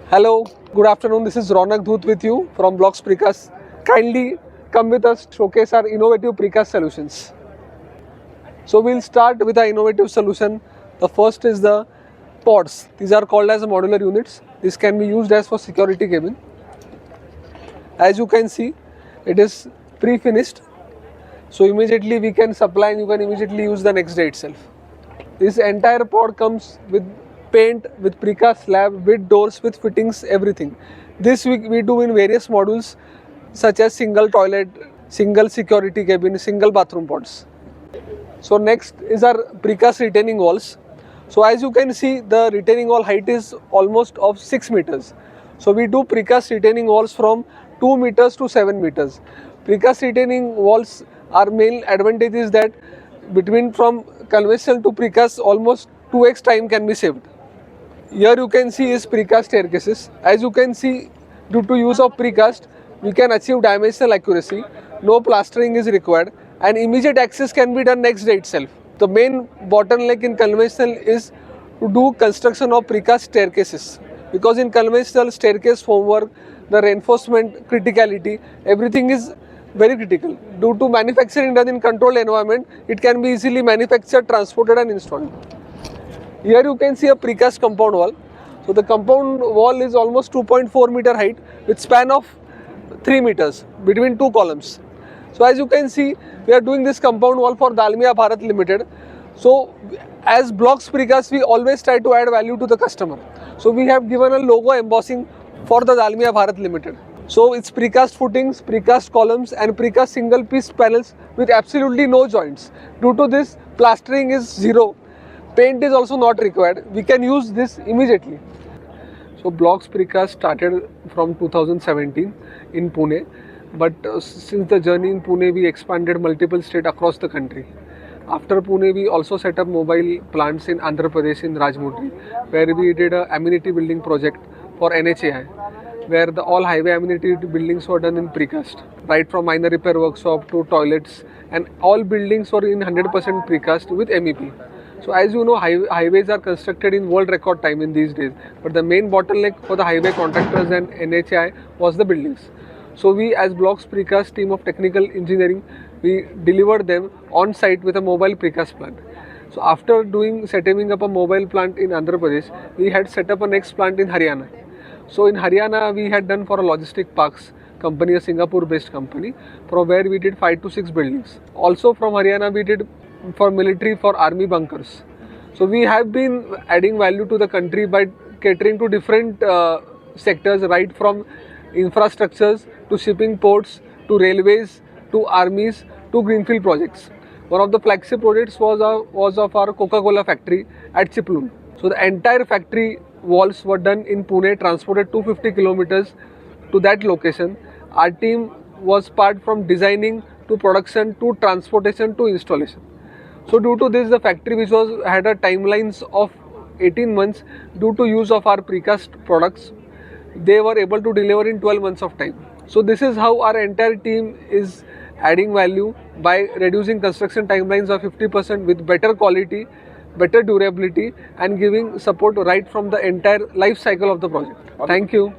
Hello, good afternoon. This is Ronak Dhoot with you from Blocks Precast. Kindly come with us to showcase our innovative precast solutions. So we'll start with our innovative solution. The first is the pods. These are called as modular units. This can be used as for security cabin. As you can see, it is pre-finished. So immediately we can supply and you can immediately use the next day itself. This entire pod comes with paint, with precast slab, with doors, with fittings, everything. This we do in various modules such as single toilet, single security cabin, single bathroom pods. So next is our precast retaining walls. So as you can see, the retaining wall height is almost of 6 meters. So we do precast retaining walls from 2 meters to 7 meters. Precast retaining walls, our main advantage is that between from conventional to precast almost 2x time can be saved. Here you can see is precast staircases. As you can see, due to use of precast, we can achieve dimensional accuracy. No plastering is required, and immediate access can be done next day itself. The main bottleneck in conventional is to do construction of precast staircases, because in conventional staircase formwork, the reinforcement criticality, everything is very critical. Due to manufacturing done in controlled environment, it can be easily manufactured, transported and installed. Here you can see a precast compound wall. So the compound wall is almost 2.4 meter height with span of 3 meters between two columns. So as you can see, we are doing this compound wall for Dalmia Bharat Limited. So as Blocks Precast, we always try to add value to the customer. So we have given a logo embossing for the Dalmia Bharat Limited. So it's precast footings, precast columns and precast single piece panels with absolutely no joints. Due to this, plastering is zero. Paint is also not required. We can use this immediately. So Blocks Precast started from 2017 in Pune, but since the journey in Pune, we expanded multiple states across the country. After Pune, we also set up mobile plants in Andhra Pradesh in Rajmundry, where we did a amenity building project for NHAI, where the all highway amenity buildings were done in precast, right from minor repair workshop to toilets, and all buildings were in 100% precast with MEP. So as you know, highways are constructed in world record time in these days, but the main bottleneck for the highway contractors and NHAI was the buildings. So we as Blocks Precast team of technical engineering, we delivered them on site with a mobile precast plant. So after setting up a mobile plant in Andhra Pradesh, we had set up a next plant in Haryana. So in Haryana, we had done for a logistic parks company, a Singapore-based company, from where we did 5 to 6 buildings. Also from Haryana, we did for military, for army bunkers. So we have been adding value to the country by catering to different sectors, right from infrastructures to shipping ports to railways to armies to greenfield projects. One of the flagship projects was of our Coca-Cola factory at Chiplun. So the entire factory walls were done in Pune, transported 250 kilometers to that location. Our team was part from designing to production to transportation to installation. So due to this, the factory which had a timelines of 18 months, due to use of our precast products, they were able to deliver in 12 months of time. So this is how our entire team is adding value by reducing construction timelines of 50% with better quality, better durability and giving support right from the entire life cycle of the project. Thank you.